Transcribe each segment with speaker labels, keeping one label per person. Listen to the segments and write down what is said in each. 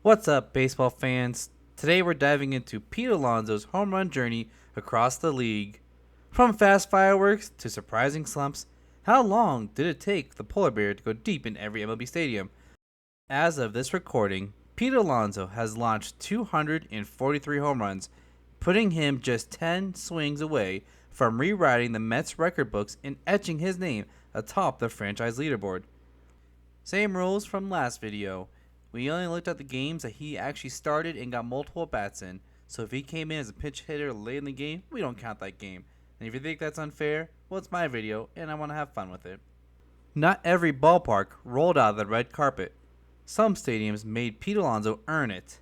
Speaker 1: What's up, baseball fans? Today we're diving into Pete Alonso's home run journey across the league. From fast fireworks to surprising slumps, how long did it take the polar bear to go deep in every MLB stadium? As of this recording, Pete Alonso has launched 243 home runs, putting him just 10 swings away from rewriting the Mets record books and etching his name atop the franchise leaderboard. Same rules from last video. We only looked at the games that he actually started and got multiple bats in, so if he came in as a pinch hitter late in the game, we don't count that game. And if you think that's unfair, well, it's my video and I want to have fun with it. Not every ballpark rolled out the red carpet. Some stadiums made Pete Alonso earn it.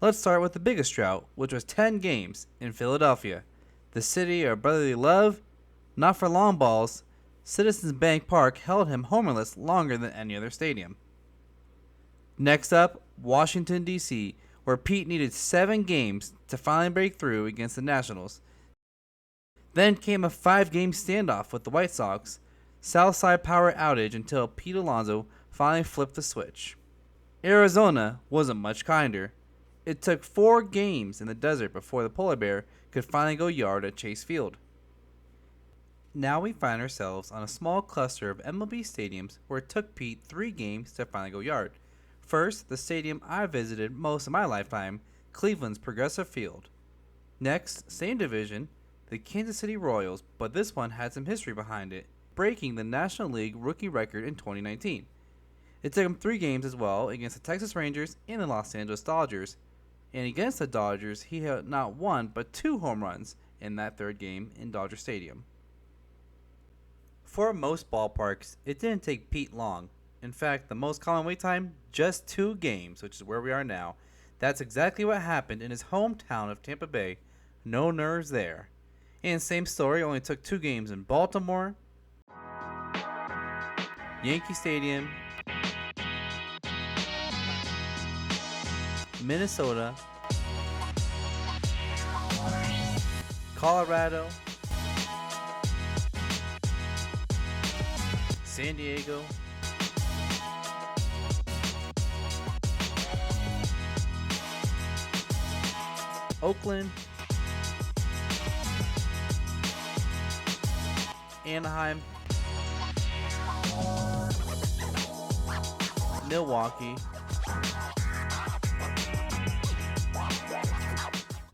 Speaker 1: Let's start with the biggest drought, which was 10 games in Philadelphia. The city of brotherly love? Not for long balls. Citizens Bank Park held him homerless longer than any other stadium. Next up, Washington, D.C., where Pete needed 7 games to finally break through against the Nationals. Then came a 5-game standoff with the White Sox, Southside power outage until Pete Alonso finally flipped the switch. Arizona wasn't much kinder. It took 4 games in the desert before the polar bear could finally go yard at Chase Field. Now we find ourselves on a small cluster of MLB stadiums where it took Pete 3 games to finally go yard. First, the stadium I visited most of my lifetime, Cleveland's Progressive Field. Next, same division, the Kansas City Royals, but this one had some history behind it, breaking the National League rookie record in 2019. It took him 3 games as well against the Texas Rangers and the Los Angeles Dodgers. And against the Dodgers, he had not 1 but 2 home runs in that 3rd game in Dodger Stadium. For most ballparks, it didn't take Pete long. In fact, the most common wait time, just 2 games, which is where we are now. That's exactly what happened in his hometown of Tampa Bay. No nerves there. And same story, only took 2 games in Baltimore, Yankee Stadium, Minnesota, Colorado, San Diego, Oakland, Anaheim, Milwaukee,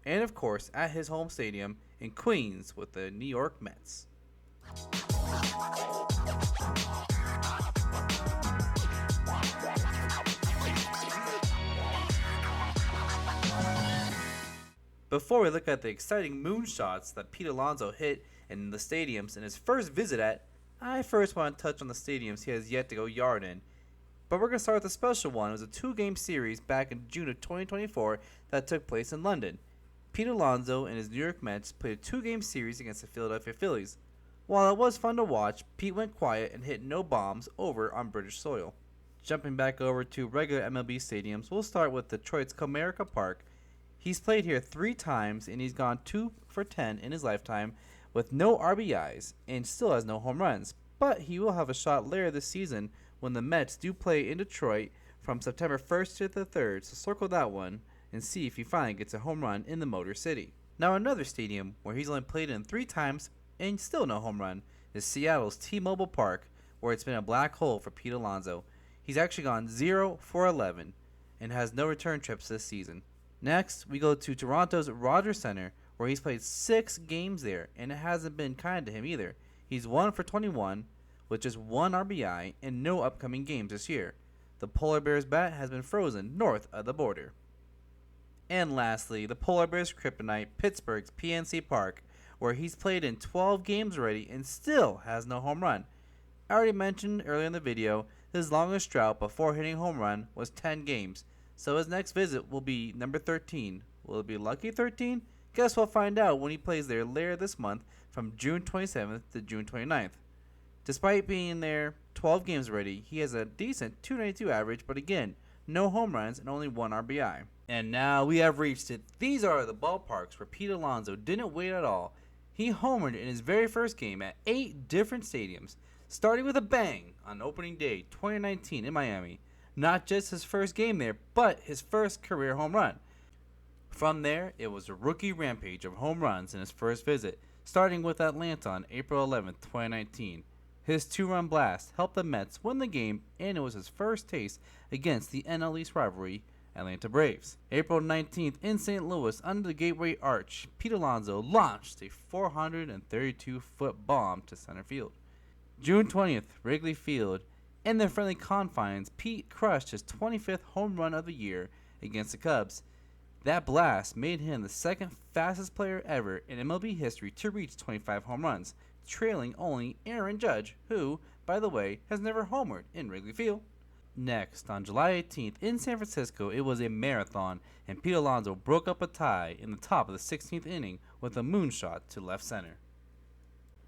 Speaker 1: and of course at his home stadium in Queens with the New York Mets. Before we look at the exciting moonshots that Pete Alonso hit in the stadiums in his first visit at, I first want to touch on the stadiums he has yet to go yard in. But we're going to start with a special one. It was a 2-game series back in June of 2024 that took place in London. Pete Alonso and his New York Mets played a 2-game series against the Philadelphia Phillies. While it was fun to watch, Pete went quiet and hit no bombs over on British soil. Jumping back over to regular MLB stadiums, we'll start with Detroit's Comerica Park. He's played here 3 times and he's gone 2 for 10 in his lifetime with no RBIs and still has no home runs. But he will have a shot later this season when the Mets do play in Detroit from September 1st to the 3rd, so circle that one and see if he finally gets a home run in the Motor City. Now another stadium where he's only played in 3 times and still no home run is Seattle's T-Mobile Park, where it's been a black hole for Pete Alonso. He's actually gone 0 for 11 and has no return trips this season. Next, we go to Toronto's Rogers Center, where he's played 6 games there, and it hasn't been kind to him either. He's 1 for 21, with just 1 RBI, and no upcoming games this year. The Polar Bears' bat has been frozen north of the border. And lastly, the Polar Bears' kryptonite, Pittsburgh's PNC Park, where he's played in 12 games already and still has no home run. I already mentioned earlier in the video, his longest drought before hitting a home run was 10 games. So his next visit will be number 13. Will it be lucky 13? Guess we'll find out when he plays there later this month from June 27th to June 29th. Despite being there 12 games already, he has a decent 292 average, but again, no home runs and only 1 RBI. And now we have reached it. These are the ballparks where Pete Alonso didn't wait at all. He homered in his very first game at 8 different stadiums, starting with a bang on opening day 2019 in Miami. Not just his first game there, but his first career home run. From there, it was a rookie rampage of home runs in his first visit, starting with Atlanta on April 11, 2019. His two-run blast helped the Mets win the game, and it was his first taste against the NL East rivalry, Atlanta Braves. April 19th in St. Louis, under the Gateway Arch, Pete Alonso launched a 432-foot bomb to center field. June 20th, Wrigley Field. In their friendly confines, Pete crushed his 25th home run of the year against the Cubs. That blast made him the second fastest player ever in MLB history to reach 25 home runs, trailing only Aaron Judge, who, by the way, has never homered in Wrigley Field. Next, on July 18th in San Francisco, it was a marathon, and Pete Alonso broke up a tie in the top of the 16th inning with a moonshot to left center.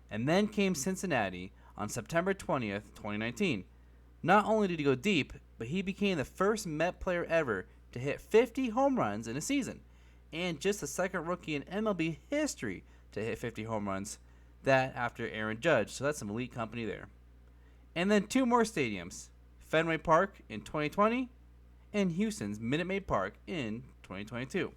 Speaker 1: And then came Cincinnati on September 20th, 2019. Not only did he go deep, but he became the first Met player ever to hit 50 home runs in a season, and just the second rookie in MLB history to hit 50 home runs, that after Aaron Judge, so that's some elite company there. And then two more stadiums, Fenway Park in 2020 and Houston's Minute Maid Park in 2022.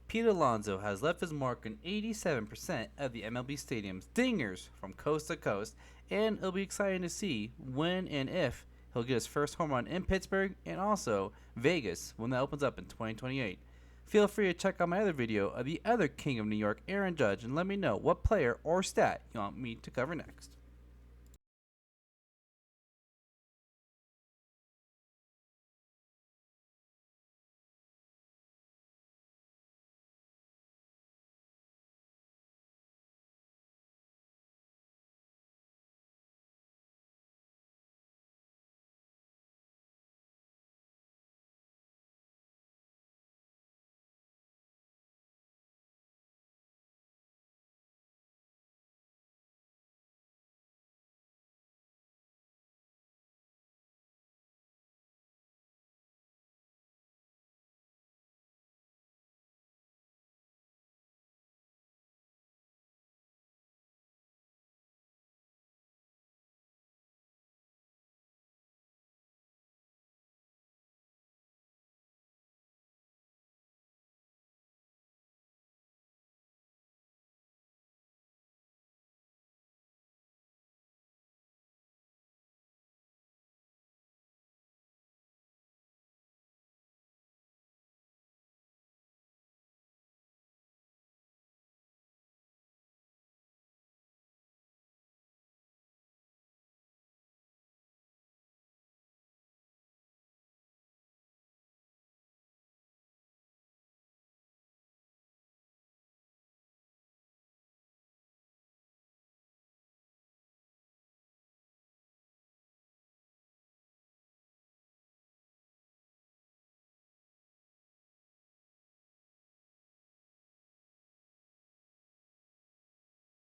Speaker 1: Pete Alonso has left his mark on 87% of the MLB stadium's dingers from coast to coast, and it'll be exciting to see when and if he'll get his first home run in Pittsburgh and also Vegas when that opens up in 2028. Feel free to check out my other video of the other King of New York, Aaron Judge, and let me know what player or stat you want me to cover next.